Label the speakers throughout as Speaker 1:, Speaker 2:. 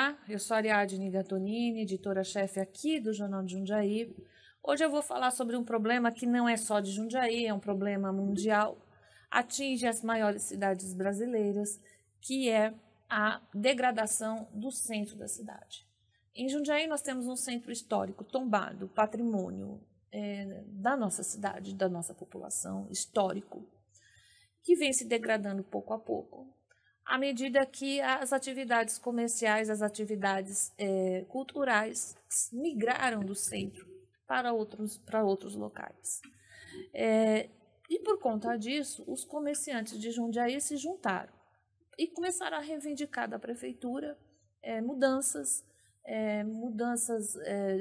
Speaker 1: Olá, eu sou Ariadne Gattonini, editora-chefe aqui do Jornal de Jundiaí. Hoje eu vou falar sobre um problema que não é só de Jundiaí, é um problema mundial, atinge as maiores cidades brasileiras, que é a degradação do centro da cidade. Em Jundiaí nós temos um centro histórico tombado, patrimônio da nossa cidade, da nossa população, histórico, que vem se degradando pouco a pouco, à medida que as atividades comerciais, as atividades culturais migraram do centro para outros locais. E por conta disso, os comerciantes de Jundiaí se juntaram e começaram a reivindicar da prefeitura mudanças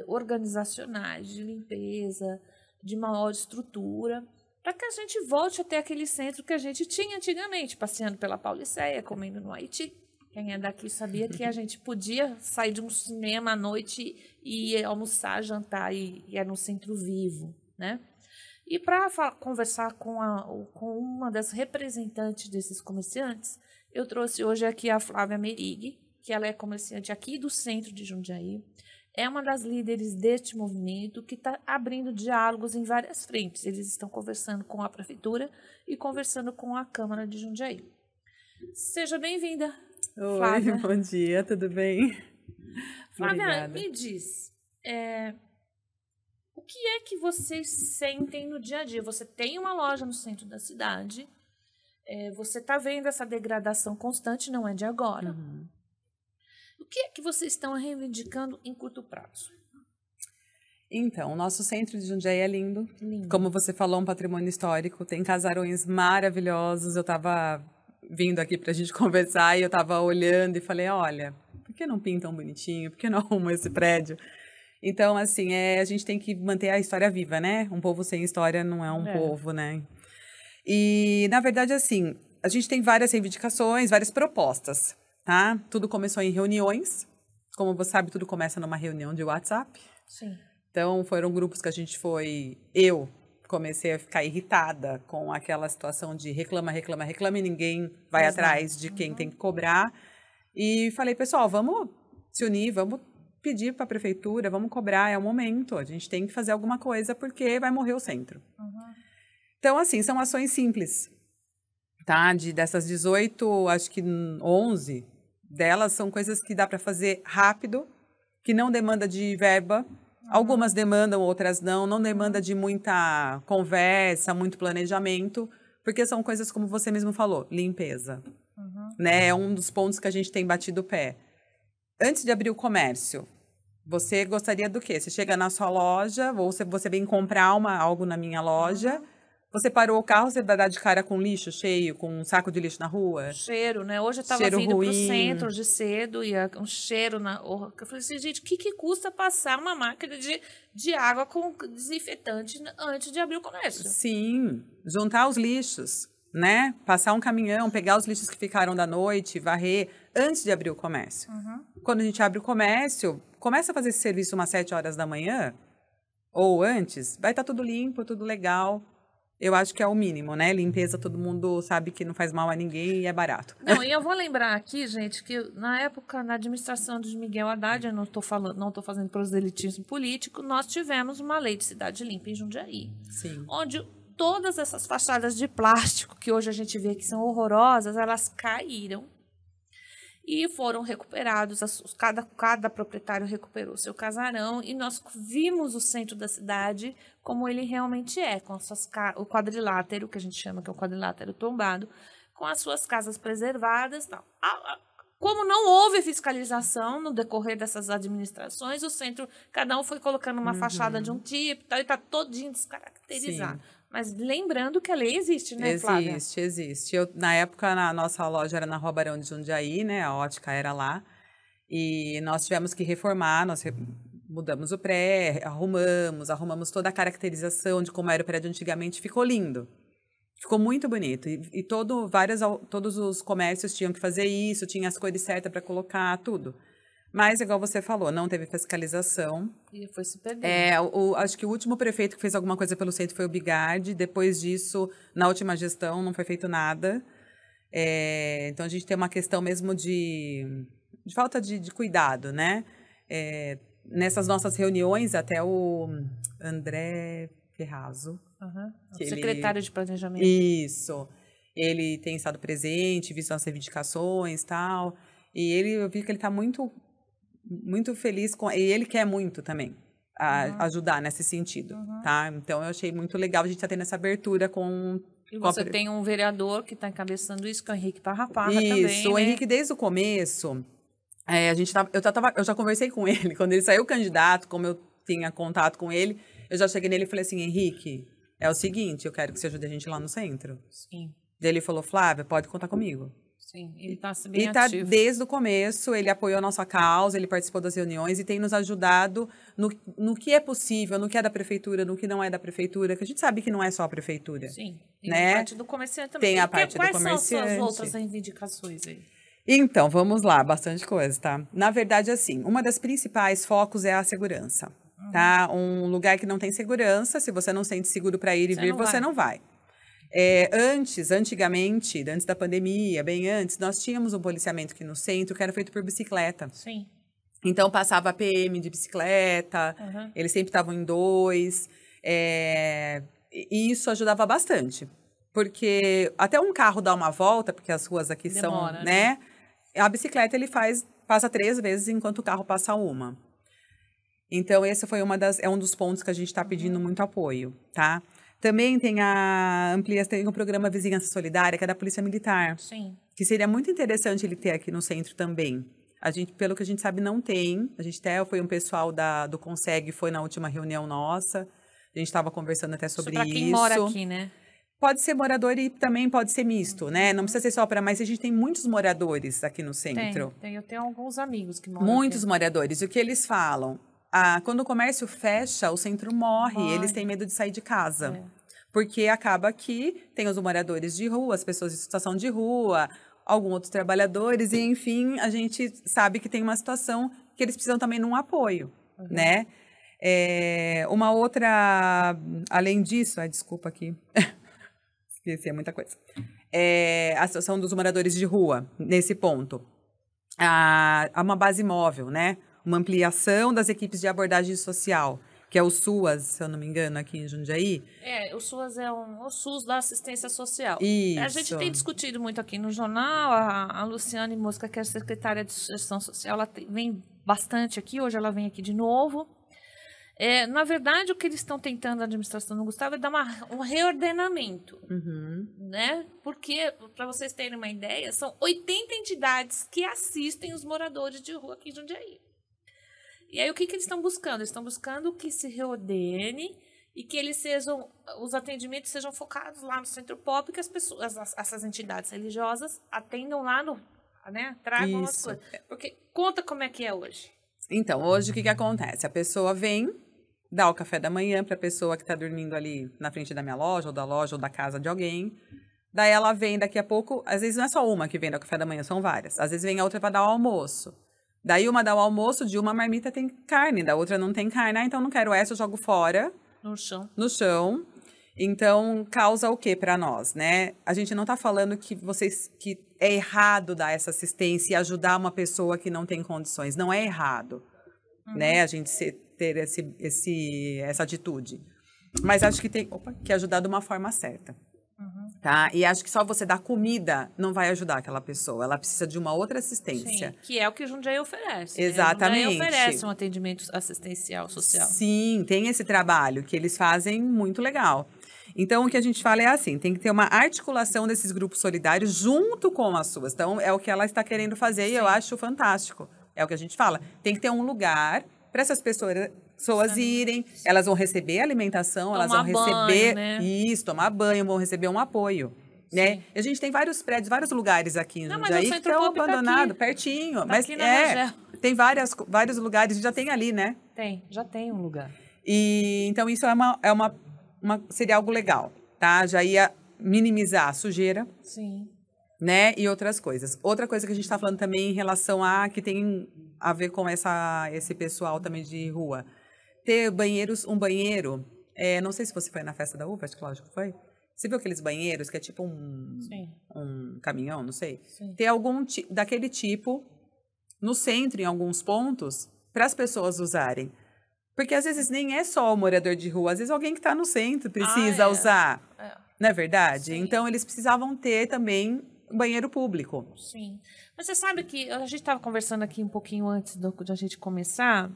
Speaker 1: organizacionais, de limpeza, de maior estrutura, para que a gente volte a ter aquele centro que a gente tinha antigamente, passeando pela Pauliceia, comendo no Haiti. Quem é daqui sabia que a gente podia sair de um cinema à noite e ir almoçar, jantar, e era um centro vivo, né? E para conversar com uma das representantes desses comerciantes, eu trouxe hoje aqui a Flávia Merig, que ela é comerciante aqui do centro de Jundiaí, é uma das líderes deste movimento que está abrindo diálogos em várias frentes. Eles estão conversando com a prefeitura e conversando com a Câmara de Jundiaí. Seja bem-vinda, Flávia.
Speaker 2: Oi, bom dia, tudo bem?
Speaker 1: Flávia,
Speaker 2: Obrigada.
Speaker 1: me diz, o que é que vocês sentem no dia a dia? Você tem uma loja no centro da cidade, você está vendo essa degradação constante, não é de agora.
Speaker 2: Uhum.
Speaker 1: O que é que vocês estão reivindicando em curto prazo?
Speaker 2: Então, o nosso centro de Jundiaí é lindo.
Speaker 1: Lindo.
Speaker 2: Como você falou, um patrimônio histórico, tem casarões maravilhosos. Eu estava vindo aqui para a gente conversar e eu estava olhando e falei, olha, por que não pintam bonitinho? Por que não arrumam esse prédio? Então, assim, a gente tem que manter a história viva, né? Um povo sem história não é um povo, né? E, na verdade, assim, a gente tem várias reivindicações, várias propostas. Tá? Tudo começou em reuniões. Como você sabe, tudo começa numa reunião de WhatsApp.
Speaker 1: Sim.
Speaker 2: Então, foram grupos que a gente Eu comecei a ficar irritada com aquela situação de reclama e ninguém vai atrás de quem tem que cobrar. E falei, pessoal, vamos se unir, vamos pedir para a prefeitura, vamos cobrar, é o momento. A gente tem que fazer alguma coisa porque vai morrer o centro. Então, assim, são ações simples. Tá? Dessas 18, acho que 11 delas são coisas que dá para fazer rápido, que não demanda de verba. Algumas demandam, outras não demanda de muita conversa, muito planejamento, porque são coisas, como você mesmo falou, limpeza. Né? É um dos pontos que a gente tem batido o pé. Antes de abrir o comércio, você gostaria do quê? Você chega na sua loja, ou você vem comprar algo na minha loja, você parou o carro, você vai dar de cara com lixo cheio, com um saco de lixo na rua?
Speaker 1: Cheiro, né? Hoje eu estava vindo para o centro de cedo e um cheiro na... Eu falei assim, gente, o que custa passar uma máquina de água com desinfetante antes de abrir o comércio?
Speaker 2: Sim, juntar os lixos, né? Passar um caminhão, pegar os lixos que ficaram da noite, varrer, antes de abrir o comércio. Quando a gente abre o comércio, começa a fazer esse serviço umas 7 horas da manhã, ou antes, vai estar tudo limpo, tudo legal. Eu acho que é o mínimo, né? Limpeza, todo mundo sabe que não faz mal a ninguém e é barato.
Speaker 1: Não, e eu vou lembrar aqui, gente, que na época, na administração de Miguel Haddad, eu não estou fazendo proselitismo político, nós tivemos uma lei de cidade limpa em Jundiaí.
Speaker 2: Sim.
Speaker 1: Onde todas essas fachadas de plástico, que hoje a gente vê que são horrorosas, elas caíram e foram recuperados. Cada proprietário recuperou seu casarão e nós vimos o centro da cidade como ele realmente é, com o quadrilátero, que a gente chama que é o quadrilátero tombado, com as suas casas preservadas. Tal. Como não houve fiscalização no decorrer dessas administrações, o centro, cada um foi colocando uma fachada de um tipo, tal, e está todinho descaracterizado. Sim. Mas lembrando que a lei existe, né, Flávia?
Speaker 2: Existe. Na época, a nossa loja era na Rua Barão de Jundiaí, né? A ótica era lá. E nós tivemos que reformar, mudamos o arrumamos toda a caracterização de como era o prédio antigamente. Ficou lindo. Ficou muito bonito. E todos os comércios tinham que fazer isso, tinha as cores certas para colocar, tudo. Mas, igual você falou, não teve fiscalização.
Speaker 1: E foi se perdendo.
Speaker 2: Acho que o último prefeito que fez alguma coisa pelo centro foi o Bigardi. Depois disso, na última gestão, não foi feito nada. Então, a gente tem uma questão mesmo de de cuidado, né? Nessas nossas reuniões, até o André Ferrazzo,
Speaker 1: O secretário de Planejamento.
Speaker 2: Isso. Ele tem estado presente, visto as reivindicações e tal. E eu vi que ele está muito, muito feliz e ele quer muito também ajudar nesse sentido, tá? Então, eu achei muito legal a gente estar tendo essa abertura com...
Speaker 1: E você tem um vereador que está encabeçando isso, que é o Henrique Parrapaga também,
Speaker 2: Isso, o Henrique, desde o começo, eu já conversei com ele, quando ele saiu candidato, como eu tinha contato com ele, eu já cheguei nele e falei assim, Henrique, é o seguinte, eu quero que você ajude a gente lá no centro.
Speaker 1: Sim.
Speaker 2: Daí ele falou, Flávia, pode contar comigo.
Speaker 1: Sim, ele está bem
Speaker 2: ativo. Desde o começo, ele apoiou a nossa causa, ele participou das reuniões e tem nos ajudado no que é possível, no que é da prefeitura, no que não é da prefeitura, que a gente sabe que não é só a prefeitura.
Speaker 1: Sim, tem
Speaker 2: né?
Speaker 1: a parte do comerciante também.
Speaker 2: Tem a parte do comerciante.
Speaker 1: Quais são as suas outras reivindicações aí?
Speaker 2: Então, vamos lá, bastante coisa, tá? Na verdade, assim, uma das principais focos é a segurança, tá? Um lugar que não tem segurança, se você não sente seguro para ir e vir, você não vai. Antigamente, antes da pandemia, bem antes, nós tínhamos um policiamento aqui no centro que era feito por bicicleta.
Speaker 1: Sim.
Speaker 2: Então, passava a PM de bicicleta, eles sempre estavam em 2, e isso ajudava bastante. Porque até um carro dar uma volta, porque as ruas aqui
Speaker 1: demora,
Speaker 2: são, né? A bicicleta ele passa 3 vezes enquanto o carro passa uma. Então, esse foi um dos pontos que a gente está pedindo muito apoio, tá? Também tem a ampliação, tem o programa Vizinhança Solidária, que é da Polícia Militar.
Speaker 1: Sim.
Speaker 2: Que seria muito interessante ele ter aqui no centro também. A gente, pelo que a gente sabe, não tem. A gente até foi um pessoal do Conseg, foi na última reunião nossa. A gente estava conversando até sobre isso.
Speaker 1: Para quem mora aqui, né?
Speaker 2: Pode ser morador e também pode ser misto, né? Não precisa ser só para... Mas a gente tem muitos moradores aqui no centro.
Speaker 1: Eu tenho alguns amigos que moram
Speaker 2: Muitos
Speaker 1: aqui.
Speaker 2: moradores. E o que eles falam? Quando o comércio fecha, o centro morre. Eles têm medo de sair de casa. Porque acaba que tem os moradores de rua, as pessoas em situação de rua, alguns outros trabalhadores, e enfim, a gente sabe que tem uma situação que eles precisam também de um apoio, né? Uma outra, além disso, desculpa aqui, esqueci, é muita coisa. A situação dos moradores de rua, nesse ponto. Há uma base móvel, né? Uma ampliação das equipes de abordagem social, que é o SUAS, se eu não me engano, aqui em Jundiaí.
Speaker 1: O SUAS é o SUS da assistência social.
Speaker 2: Isso.
Speaker 1: A gente tem discutido muito aqui no jornal, a Luciane Mosca, que é a secretária de gestão social, ela vem bastante aqui, hoje ela vem aqui de novo. Na verdade, o que eles estão tentando, a administração do Gustavo, é dar um reordenamento, né? Porque, para vocês terem uma ideia, são 80 entidades que assistem os moradores de rua aqui em Jundiaí. E aí, o que eles estão buscando? Eles estão buscando que se reordene e que os atendimentos sejam focados lá no Centro Pop, que as pessoas, essas entidades religiosas, atendam lá né? Tragam as coisas. Porque conta como é que é hoje.
Speaker 2: Então, hoje o que acontece? A pessoa vem, dá o café da manhã para a pessoa que está dormindo ali na frente da minha loja, ou da casa de alguém. Daí ela vem daqui a pouco, às vezes não é só uma que vem dar o café da manhã, são várias. Às vezes vem a outra para dar o almoço. Daí uma dá o almoço, de uma marmita tem carne, da outra não tem carne. Então não quero essa, eu jogo fora.
Speaker 1: No
Speaker 2: chão. Então causa o que para nós, né? A gente não está falando que é errado dar essa assistência e ajudar uma pessoa que não tem condições. Não é errado, né? A gente ter essa atitude. Mas acho que tem que ajudar de uma forma certa. Tá? E acho que só você dar comida não vai ajudar aquela pessoa. Ela precisa de uma outra assistência.
Speaker 1: Sim, que é o que o Jundiaí oferece.
Speaker 2: Exatamente.
Speaker 1: O Jundiaí oferece um atendimento assistencial social.
Speaker 2: Sim, tem esse trabalho que eles fazem muito legal. Então, o que a gente fala é assim, tem que ter uma articulação desses grupos solidários junto com as suas. Então, é o que ela está querendo fazer e eu acho fantástico. É o que a gente fala. Tem que ter um lugar para essas pessoas irem, elas vão receber alimentação, elas vão receber tomar banho, vão receber um apoio, né? E a gente tem vários prédios, vários lugares aqui em Jundiaí que estão abandonados, pertinho, mas tem vários lugares, já tem ali, né?
Speaker 1: Já tem um lugar.
Speaker 2: E então isso seria algo legal, tá? Já ia minimizar a sujeira.
Speaker 1: Sim.
Speaker 2: Né? E outras coisas. Outra coisa que a gente está falando também em relação que tem a ver com esse pessoal também de rua. Ter um banheiro, não sei se você foi na festa da uva, acho que lógico que foi. Você viu aqueles banheiros que é tipo um caminhão, não sei?
Speaker 1: Sim.
Speaker 2: Ter algum daquele tipo no centro, em alguns pontos, para as pessoas usarem. Porque às vezes nem é só o morador de rua, às vezes alguém que está no centro precisa usar. Não é verdade?
Speaker 1: Sim.
Speaker 2: Então, eles precisavam ter também banheiro público.
Speaker 1: Sim. Mas você sabe que a gente estava conversando aqui um pouquinho antes de a gente começar.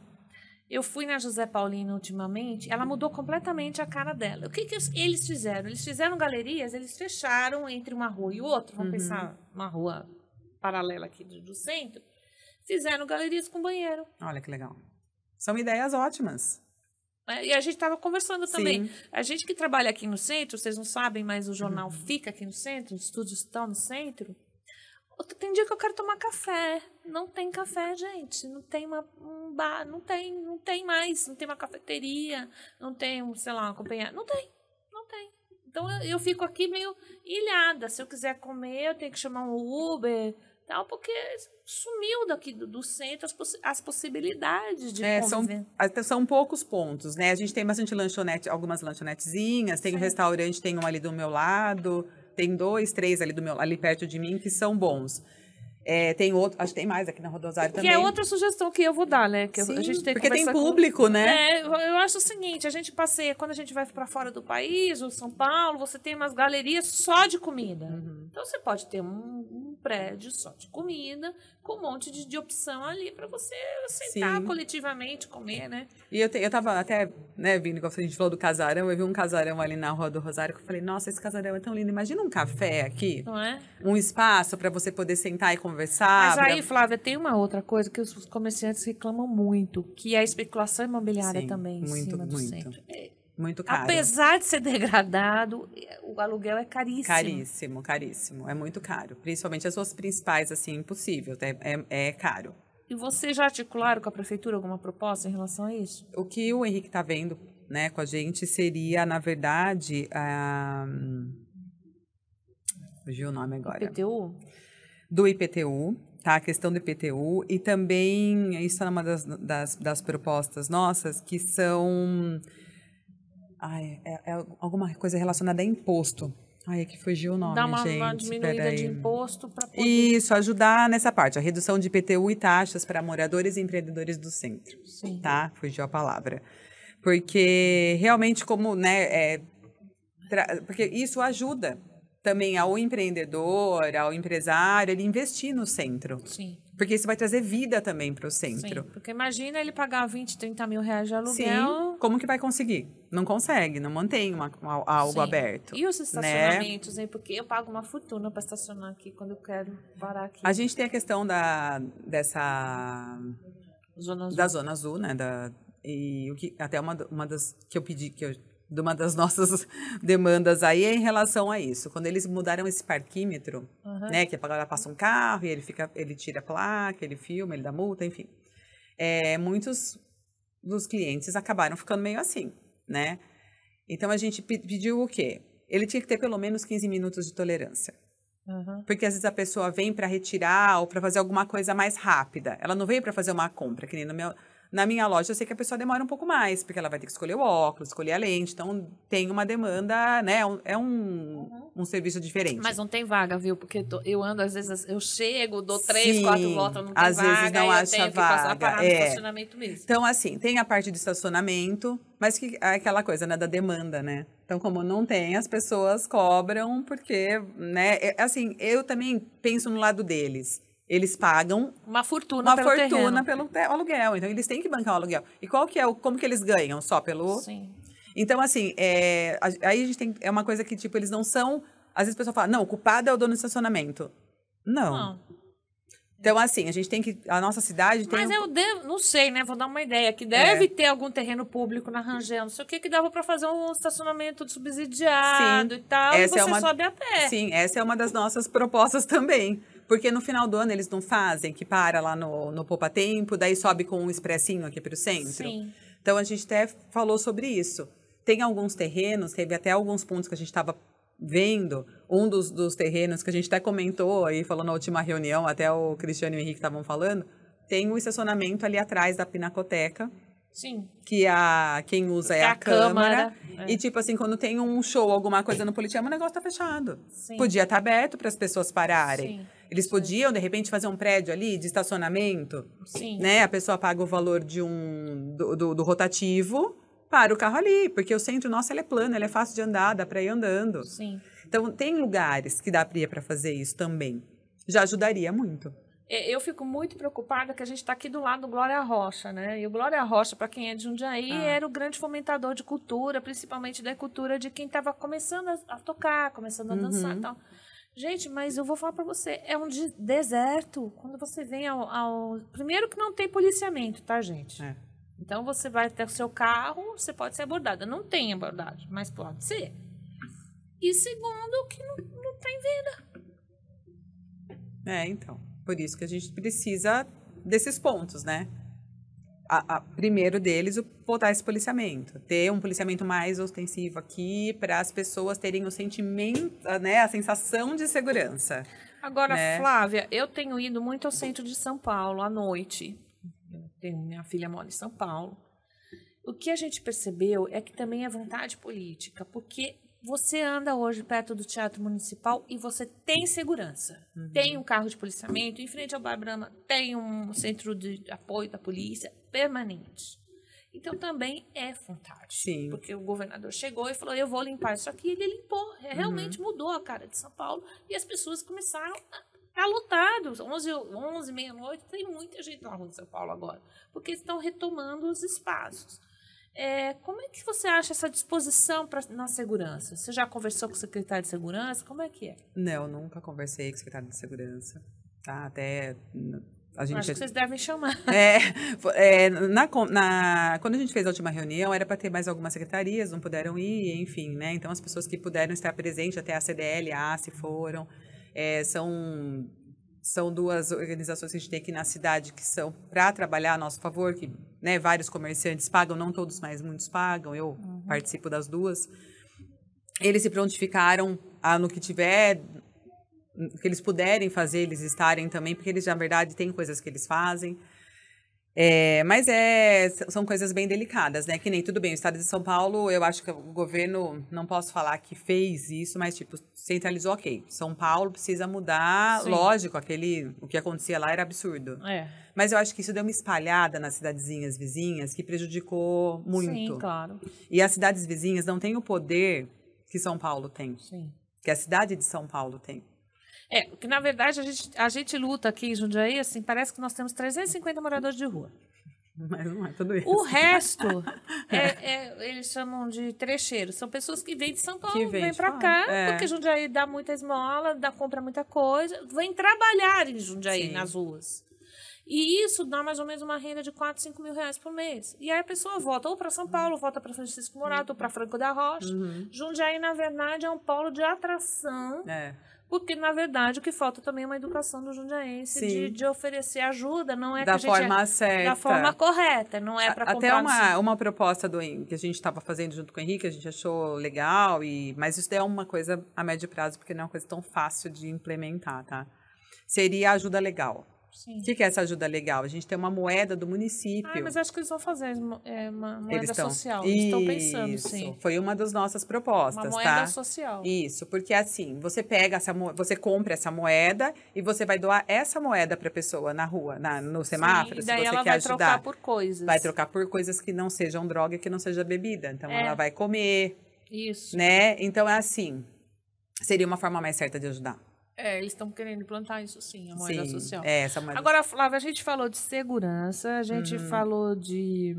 Speaker 1: Eu fui na José Paulino ultimamente, ela mudou completamente a cara dela. O que eles fizeram? Eles fizeram galerias, eles fecharam entre uma rua e outra, vamos pensar uma rua paralela aqui do centro, fizeram galerias com banheiro.
Speaker 2: Olha que legal. São ideias ótimas.
Speaker 1: E a gente estava conversando também.
Speaker 2: Sim.
Speaker 1: A gente que trabalha aqui no centro, vocês não sabem, mas o jornal fica aqui no centro, os estúdios estão no centro. Tem dia que eu quero tomar café. Não tem café, gente. Não tem um bar, não tem mais. Não tem uma cafeteria, não tem, sei lá, uma companhia. Não tem. Então eu fico aqui meio ilhada. Se eu quiser comer, eu tenho que chamar um Uber, tal, porque sumiu daqui do centro as possibilidades de conviver.
Speaker 2: São poucos pontos, né? A gente tem bastante lanchonete, algumas lanchonetezinhas, tem um restaurante, tem um ali do meu lado, tem 2, 3 ali perto de mim que são bons. Tem outro, acho que tem mais aqui na Rodosário também.
Speaker 1: Que é outra sugestão que eu vou dar, né? Que
Speaker 2: Sim,
Speaker 1: a gente tem que
Speaker 2: porque tem público, né?
Speaker 1: Eu acho o seguinte, a gente passeia, quando a gente vai para fora do país, ou São Paulo, você tem umas galerias só de comida. Então, você pode ter um prédio só de comida, com um monte de opção ali para você sentar coletivamente, comer, né?
Speaker 2: E eu tava até, né, vindo, igual a gente falou do casarão, eu vi um casarão ali na Rua do Rosário, que eu falei, nossa, esse casarão é tão lindo, imagina um café aqui.
Speaker 1: Não é?
Speaker 2: Um espaço para você poder sentar e conversar.
Speaker 1: Mas aí, Flávia, tem uma outra coisa que os comerciantes reclamam muito, que é a especulação imobiliária também em cima do centro.
Speaker 2: Muito caro.
Speaker 1: Apesar de ser degradado, o aluguel é caríssimo.
Speaker 2: Caríssimo. É muito caro. Principalmente as suas principais, assim, impossível. É caro.
Speaker 1: E vocês já articularam com a prefeitura alguma proposta em relação a isso?
Speaker 2: O que o Henrique está vendo, né, com a gente seria, na verdade, fugiu o nome agora.
Speaker 1: IPTU?
Speaker 2: Do IPTU, tá? A questão do IPTU. E também, isso é uma das propostas nossas, que são... é alguma coisa relacionada a imposto. É que fugiu o nome,
Speaker 1: Dá
Speaker 2: gente.
Speaker 1: uma diminuída de imposto para poder...
Speaker 2: Isso, ajudar nessa parte. A redução de IPTU e taxas para moradores e empreendedores do centro.
Speaker 1: Sim.
Speaker 2: Tá? Fugiu a palavra. Porque, realmente, como, né... porque isso ajuda também ao empreendedor, ao empresário, ele investir no centro.
Speaker 1: Sim.
Speaker 2: Porque isso vai trazer vida também para o centro.
Speaker 1: Sim, porque imagina ele pagar 20, 30 mil reais de aluguel.
Speaker 2: Sim, como que vai conseguir? Não consegue, não mantém algo aberto.
Speaker 1: E os estacionamentos, né? Porque eu pago uma fortuna para estacionar aqui quando eu quero parar aqui.
Speaker 2: A gente tem a questão da Zona Azul, né? E o que, até uma das que eu pedi, de uma das nossas demandas aí é em relação a isso. Quando eles mudaram esse parquímetro, né, que agora passa um carro e ele tira a placa, ele filma, ele dá multa, enfim. Muitos dos clientes acabaram ficando meio assim, né? Então, a gente pediu o quê? Ele tinha que ter pelo menos 15 minutos de tolerância. Porque às vezes a pessoa vem para retirar ou para fazer alguma coisa mais rápida. Ela não veio para fazer uma compra, que nem na minha loja, eu sei que a pessoa demora um pouco mais, porque ela vai ter que escolher o óculos, escolher a lente. Então, tem uma demanda, né? É um serviço diferente.
Speaker 1: Mas não tem vaga, viu? Porque eu ando, às vezes, eu chego, dou 3, 4 voltas, não tem
Speaker 2: às
Speaker 1: vaga.
Speaker 2: Às vezes não acha
Speaker 1: eu tenho
Speaker 2: vaga.
Speaker 1: Que passar, parar no estacionamento mesmo.
Speaker 2: Então, assim, tem a parte de estacionamento, mas que é aquela coisa, né? Da demanda, né? Então, como não tem, as pessoas cobram, porque, né? Assim, eu também penso no lado deles. Eles pagam
Speaker 1: uma fortuna
Speaker 2: pelo aluguel. Então, eles têm que bancar o aluguel. E como que eles ganham? Só pelo...
Speaker 1: Sim.
Speaker 2: Então, assim, aí a gente tem... É uma coisa que, tipo, eles não são... Às vezes a pessoa fala, não, o culpado é o dono do estacionamento. Não. Então, assim, a gente tem que... A nossa cidade tem...
Speaker 1: Mas eu não sei, né? Vou dar uma ideia. Que deve ter algum terreno público na Rangel, não sei o que dava para fazer um estacionamento subsidiado e tal. E você sobe a pé.
Speaker 2: Sim, essa é uma das nossas propostas também. Porque no final do ano eles não fazem, que para lá no Poupa Tempo, daí sobe com um expressinho aqui para o centro.
Speaker 1: Sim.
Speaker 2: Então, a gente até falou sobre isso. Tem alguns terrenos, teve até alguns pontos que a gente estava vendo. Um dos terrenos que a gente até comentou aí, falou na última reunião, até o Cristiano e o Henrique estavam falando, tem um estacionamento ali atrás da Pinacoteca.
Speaker 1: Sim.
Speaker 2: Que quem usa é a Câmara. E, tipo assim, quando tem um show, alguma coisa no Politeama, o negócio tá fechado.
Speaker 1: Sim.
Speaker 2: Podia estar aberto para as pessoas pararem.
Speaker 1: Sim.
Speaker 2: Eles podiam, de repente, fazer um prédio ali de estacionamento,
Speaker 1: Sim.
Speaker 2: né? A pessoa paga o valor do rotativo para o carro ali, porque o centro nosso ele é plano, ele é fácil de andar, dá para ir andando.
Speaker 1: Sim.
Speaker 2: Então, tem lugares que dá para fazer isso também. Já ajudaria muito.
Speaker 1: Eu fico muito preocupada que a gente está aqui do lado do Glória Rocha, né? E o Glória Rocha, para quem é de Jundiaí, era o grande fomentador de cultura, principalmente da cultura de quem estava começando a tocar, começando a dançar e tal. Gente, mas eu vou falar para você, é um deserto. Quando você vem ao... Primeiro que não tem policiamento, tá, gente?
Speaker 2: É.
Speaker 1: Então, você vai ter o seu carro, você pode ser abordada. Não tem abordagem, mas pode ser. E segundo, que não tem vida.
Speaker 2: Então. Por isso que a gente precisa desses pontos, né? Primeiro deles, voltar esse policiamento. Ter um policiamento mais ostensivo aqui para as pessoas terem o sentimento, né? A sensação de segurança.
Speaker 1: Agora,
Speaker 2: né?
Speaker 1: Flávia, eu tenho ido muito ao centro de São Paulo à noite. Minha filha mora em São Paulo. O que a gente percebeu é que também é vontade política, porque você anda hoje perto do Teatro Municipal e você tem segurança. Tem um carro de policiamento, em frente ao Bar Brahma tem um centro de apoio da polícia permanente. Então, também é vontade.
Speaker 2: Sim.
Speaker 1: Porque o governador chegou e falou, eu vou limpar isso aqui, e ele limpou. Realmente mudou a cara de São Paulo e as pessoas começaram a lotados. 11 meia-noite, tem muita gente na rua de São Paulo agora, porque estão retomando os espaços. Como é que você acha essa disposição na segurança? Você já conversou com o secretário de segurança? Como é que é?
Speaker 2: Não, nunca conversei com o secretário de segurança. Tá? Até a gente...
Speaker 1: Acho que vocês devem chamar.
Speaker 2: Quando a gente fez a última reunião, era para ter mais algumas secretarias, não puderam ir, enfim, né? Então, as pessoas que puderam estar presentes, até a CDL, a ACE foram. São duas organizações que a gente tem aqui na cidade que são para trabalhar a nosso favor, que, né, vários comerciantes pagam, não todos, mas muitos pagam, eu participo das duas. Eles se prontificaram no que tiver, que eles puderem fazer, eles estarem também, porque eles, na verdade, têm coisas que eles fazem. Mas são coisas bem delicadas, né? Que nem, tudo bem, o estado de São Paulo, eu acho que o governo, não posso falar que fez isso, mas, tipo, centralizou, ok. São Paulo precisa mudar,
Speaker 1: Sim.
Speaker 2: lógico, o que acontecia lá era absurdo. Mas eu acho que isso deu uma espalhada nas cidadezinhas vizinhas que prejudicou muito.
Speaker 1: Sim, claro.
Speaker 2: E as cidades vizinhas não têm o poder que São Paulo tem.
Speaker 1: Sim.
Speaker 2: Que a cidade de São Paulo tem.
Speaker 1: Porque, na verdade, a gente luta aqui em Jundiaí, assim, parece que nós temos 350 moradores de rua.
Speaker 2: Mas não é tudo isso.
Speaker 1: O resto, eles chamam de trecheiros. São pessoas que vêm de São Paulo, vêm para cá, porque Jundiaí dá muita esmola, compra muita coisa, vêm trabalhar em Jundiaí, nas ruas. E isso dá mais ou menos uma renda de 4, 5 mil reais por mês. E aí a pessoa volta ou para São Paulo, volta para Francisco Morato, ou para Franco da Rocha. Jundiaí, na verdade, é um polo de atração. Porque, na verdade, o que falta também é uma educação do jundiaense de oferecer ajuda, não é
Speaker 2: da
Speaker 1: que a gente
Speaker 2: forma certa.
Speaker 1: Da forma correta, não é para comprar...
Speaker 2: Até uma proposta que a gente estava fazendo junto com o Henrique, a gente achou legal, mas isso é uma coisa a médio prazo, porque não é uma coisa tão fácil de implementar, tá? Seria a ajuda legal.
Speaker 1: Sim.
Speaker 2: O que é essa ajuda legal? A gente tem uma moeda do município.
Speaker 1: Mas acho que eles vão fazer uma moeda social. Eles estão pensando, sim.
Speaker 2: Foi uma das nossas propostas,
Speaker 1: uma moeda social.
Speaker 2: Isso, porque assim, você pega você compra essa moeda e você vai doar essa moeda para a pessoa na rua, no semáforo,
Speaker 1: e daí
Speaker 2: se você
Speaker 1: ela
Speaker 2: quer
Speaker 1: vai
Speaker 2: ajudar.
Speaker 1: Trocar por coisas.
Speaker 2: Vai trocar por coisas que não sejam droga, que não seja bebida. Então, ela vai comer.
Speaker 1: Isso.
Speaker 2: Né? Então, é assim, seria uma forma mais certa de ajudar.
Speaker 1: Eles estão querendo implantar isso, sim, a moeda social.
Speaker 2: Essa moeda.
Speaker 1: Agora, Flávia, a gente falou de segurança, a gente falou de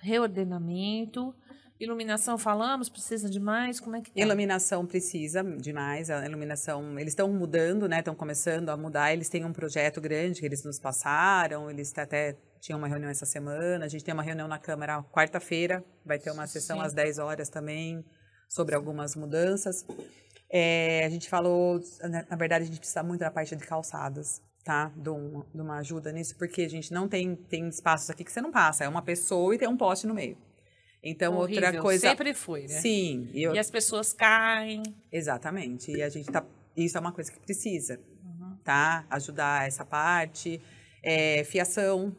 Speaker 1: reordenamento, iluminação falamos, precisa de mais, como é que tá?
Speaker 2: Iluminação precisa de mais, a iluminação, eles estão mudando, né, estão começando a mudar, eles têm um projeto grande que eles nos passaram, eles até tinham uma reunião essa semana, a gente tem uma reunião na Câmara quarta-feira, vai ter uma sessão às 10 horas também, sobre algumas mudanças. A gente falou, na verdade, a gente precisa muito da parte de calçadas, tá? De uma ajuda nisso, porque a gente não tem espaços aqui que você não passa, é uma pessoa e tem um poste no meio. Então,
Speaker 1: horrível.
Speaker 2: Outra coisa...
Speaker 1: Sempre foi, né?
Speaker 2: Sim.
Speaker 1: E as pessoas caem.
Speaker 2: Exatamente. E a gente isso é uma coisa que precisa, tá? Ajudar essa parte. Fiação,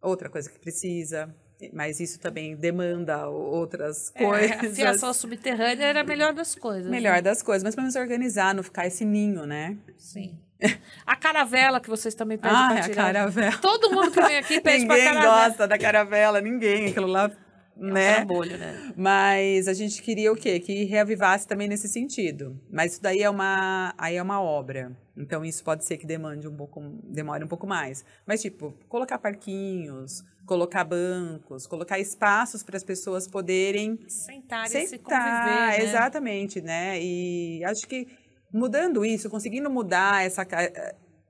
Speaker 2: outra coisa que precisa. Mas isso também demanda outras coisas.
Speaker 1: A fiação subterrânea era a melhor das coisas.
Speaker 2: Melhor das coisas, mas pelo menos organizar, não ficar esse ninho, né?
Speaker 1: Sim. A caravela que vocês também pedem para
Speaker 2: A
Speaker 1: tirar.
Speaker 2: caravela.
Speaker 1: Todo mundo que vem aqui pede para
Speaker 2: Ninguém
Speaker 1: caravela.
Speaker 2: gosta da caravela, ninguém. Aquilo lá, né?
Speaker 1: Trambolho, né?
Speaker 2: Mas a gente queria o quê? Que reavivasse também nesse sentido. Mas isso daí é uma obra. Então, isso pode ser que demore um pouco mais. Mas, tipo, colocar parquinhos, colocar bancos, colocar espaços para as pessoas poderem
Speaker 1: Sentar e se conviver, né?
Speaker 2: Exatamente, né? E acho que mudando isso, conseguindo mudar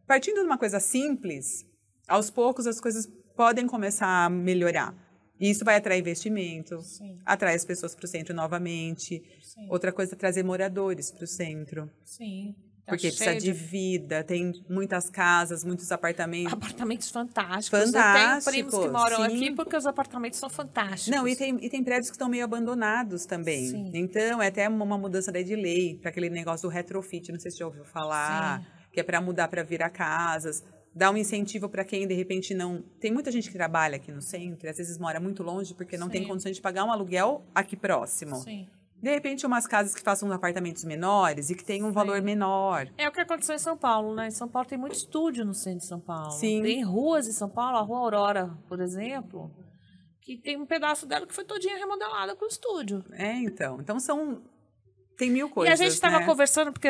Speaker 2: partindo de uma coisa simples, aos poucos as coisas podem começar a melhorar. E isso vai atrair investimento, atrai as pessoas para o centro novamente.
Speaker 1: Sim.
Speaker 2: Outra coisa é trazer moradores para o centro.
Speaker 1: Sim. Tá
Speaker 2: Porque precisa de vida, tem muitas casas, muitos apartamentos.
Speaker 1: Apartamentos fantásticos.
Speaker 2: Fantásticos,
Speaker 1: Eu tenho primos que moram
Speaker 2: sim.
Speaker 1: aqui porque os apartamentos são fantásticos.
Speaker 2: Não, e tem prédios que estão meio abandonados também.
Speaker 1: Sim.
Speaker 2: Então, é até uma mudança daí de lei, para aquele negócio do retrofit, não sei se já ouviu falar, que é para mudar para virar casas. Dar um incentivo para quem, de repente, não... Tem muita gente que trabalha aqui no centro, e às vezes mora muito longe, porque não tem condições de pagar um aluguel aqui próximo.
Speaker 1: Sim.
Speaker 2: De repente, umas casas que façam apartamentos menores e que tenham um valor menor.
Speaker 1: É o que aconteceu em São Paulo, né? Em São Paulo tem muito estúdio no centro de São Paulo.
Speaker 2: Sim.
Speaker 1: Tem ruas em São Paulo, a Rua Aurora, por exemplo, que tem um pedaço dela que foi todinha remodelada com estúdio.
Speaker 2: Então tem mil coisas,
Speaker 1: E a gente estava
Speaker 2: né?
Speaker 1: conversando, porque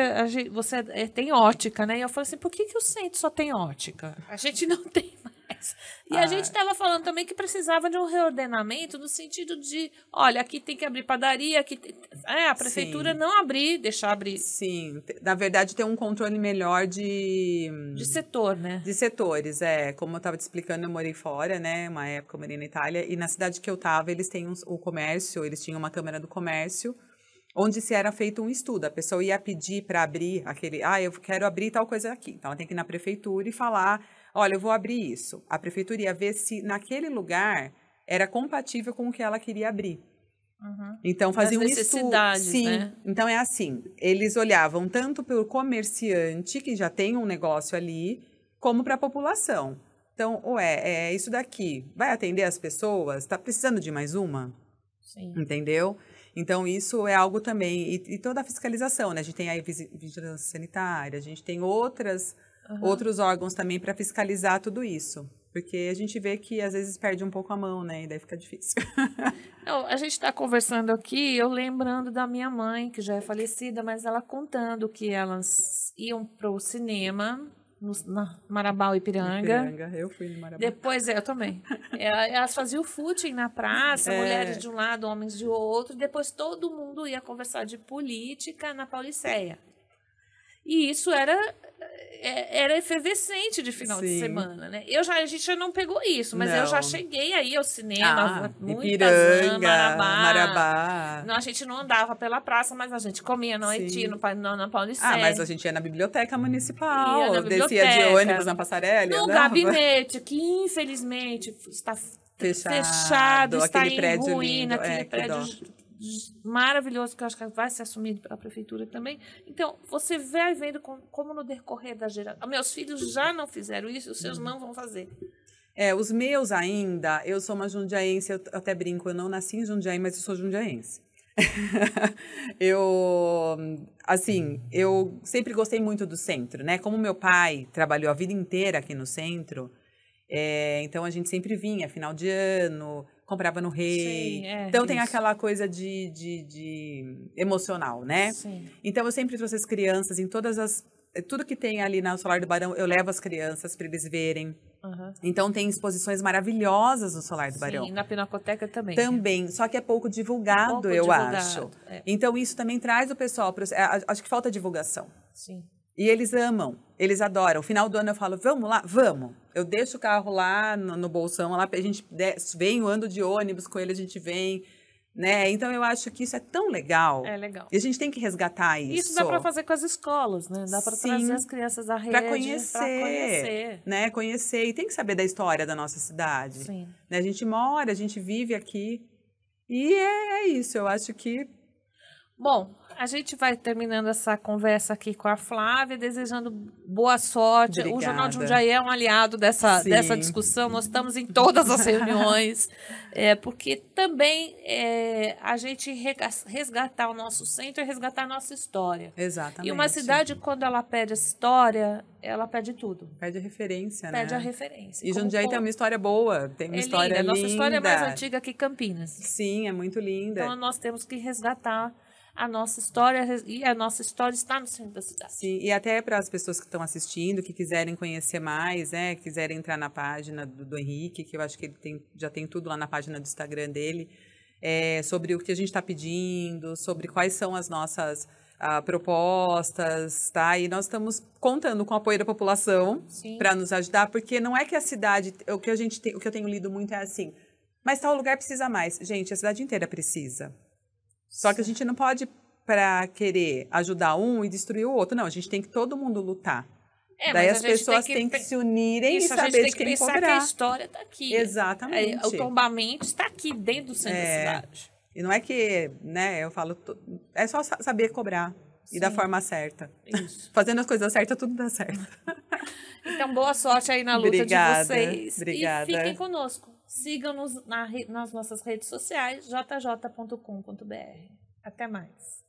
Speaker 1: você tem ótica, né? E eu falei assim, por que o centro só tem ótica? A gente não tem mais. E a gente estava falando também que precisava de um reordenamento no sentido de, olha, aqui tem que abrir padaria, aqui a prefeitura não abrir, deixar abrir.
Speaker 2: Sim, na verdade tem um controle melhor de
Speaker 1: setor, né?
Speaker 2: De setores, como eu estava te explicando, eu morei fora, né, uma época eu morei na Itália, e na cidade que eu estava, eles têm o comércio, eles tinham uma câmara do comércio, onde se era feito um estudo, a pessoa ia pedir para abrir eu quero abrir tal coisa aqui, então ela tem que ir na prefeitura e falar, olha, eu vou abrir isso. A prefeitura ia ver se naquele lugar era compatível com o que ela queria abrir.
Speaker 1: Uhum.
Speaker 2: Então, fazia um estudo. Sim,
Speaker 1: né?
Speaker 2: Então é assim, eles olhavam tanto pelo comerciante, que já tem um negócio ali, como para a população. Então, isso daqui vai atender as pessoas? Está precisando de mais uma?
Speaker 1: Sim.
Speaker 2: Entendeu? Então, isso é algo também. E toda a fiscalização, né? A gente tem aí vigilância sanitária, a gente tem outros órgãos também para fiscalizar tudo isso. Porque a gente vê que às vezes perde um pouco a mão, né? E daí fica difícil.
Speaker 1: Não, a gente está conversando aqui, eu lembrando da minha mãe, que já é falecida, mas ela contando que elas iam para o cinema, na Marabá, Ipiranga.
Speaker 2: Eu fui no Marabá.
Speaker 1: Depois, eu também. Elas faziam footing na praça, mulheres de um lado, homens de outro, e depois todo mundo ia conversar de política na Pauliceia. E isso era efervescente de final de semana, né? A gente já não pegou isso, mas eu já cheguei aí ao cinema,
Speaker 2: Ipiranga,
Speaker 1: Marabá. Não, a gente não andava pela praça, mas a gente comia na Haiti, na Pauliceia.
Speaker 2: Mas a gente ia na biblioteca municipal, descia de ônibus na passarela.
Speaker 1: No gabinete, que infelizmente está fechado, está em
Speaker 2: prédio
Speaker 1: ruína,
Speaker 2: lindo.
Speaker 1: aquele prédio maravilhoso, que eu acho que vai ser assumido pela prefeitura também. Então, você vai vendo como no decorrer da geração... Meus filhos já não fizeram isso, os seus não vão fazer.
Speaker 2: Os meus ainda, eu sou uma jundiaense, eu até brinco, eu não nasci em Jundiaí, mas eu sou jundiaense. Eu sempre gostei muito do centro, né? Como meu pai trabalhou a vida inteira aqui no centro, então a gente sempre vinha, final de ano, comprava no Rei. Então tem aquela coisa de emocional, né?
Speaker 1: Sim.
Speaker 2: Então eu sempre trouxe as crianças em tudo que tem ali no Solar do Barão, eu levo as crianças para eles verem.
Speaker 1: Uhum.
Speaker 2: Então tem exposições maravilhosas no Solar do Barão.
Speaker 1: Sim, na Pinacoteca também.
Speaker 2: Também, só que é pouco divulgado, acho. Então isso também traz o pessoal, acho que falta divulgação.
Speaker 1: Sim.
Speaker 2: E eles amam, eles adoram. Final do ano eu falo, vamos lá? Vamos. Eu deixo o carro lá no bolsão, lá, a gente vem, eu ando de ônibus com ele, a gente vem, né? Então eu acho que isso é tão legal.
Speaker 1: É legal.
Speaker 2: E a gente tem que resgatar isso.
Speaker 1: Isso dá para fazer com as escolas, né? Dá para trazer as crianças à rede
Speaker 2: para conhecer, né? Conhecer e tem que saber da história da nossa cidade.
Speaker 1: Sim.
Speaker 2: Né? A gente mora, a gente vive aqui e é isso. Eu acho que
Speaker 1: Bom, a gente vai terminando essa conversa aqui com a Flávia, desejando boa sorte.
Speaker 2: Obrigada.
Speaker 1: O Jornal de Jundiaí é um aliado dessa discussão, nós estamos em todas as reuniões, porque também a gente resgatar o nosso centro e resgatar a nossa história.
Speaker 2: Exatamente.
Speaker 1: E uma cidade, quando ela pede essa história, ela pede tudo.
Speaker 2: Pede a referência,
Speaker 1: Pede
Speaker 2: né?
Speaker 1: a referência.
Speaker 2: E Jundiaí tem uma história boa, tem uma história linda.
Speaker 1: Nossa história é mais antiga que Campinas.
Speaker 2: Sim, é muito linda.
Speaker 1: Então, nós temos que resgatar a nossa história, e a nossa história está no centro da cidade.
Speaker 2: Sim, e até para as pessoas que estão assistindo, que quiserem conhecer mais, né, quiserem entrar na página do Henrique, que eu acho que ele já tem tudo lá na página do Instagram dele, sobre o que a gente está pedindo, sobre quais são as nossas propostas, tá? E nós estamos contando com o apoio da população para nos ajudar, porque não é que a cidade, o que eu tenho lido muito é assim, mas tal lugar precisa mais. Gente, a cidade inteira precisa. Só que a gente não pode, para querer ajudar um e destruir o outro. Não, a gente tem que todo mundo lutar. Daí as pessoas têm que se unirem e saber de quem cobrar.
Speaker 1: Que a história está aqui.
Speaker 2: Exatamente.
Speaker 1: O tombamento está aqui dentro do centro da cidade.
Speaker 2: E não é que, né, eu falo, é só saber cobrar e da forma certa.
Speaker 1: Isso.
Speaker 2: Fazendo as coisas certas, tudo dá certo.
Speaker 1: Então, boa sorte aí na luta de vocês.
Speaker 2: Obrigada.
Speaker 1: E fiquem conosco. Sigam-nos nas nossas redes sociais, jj.com.br. Até mais.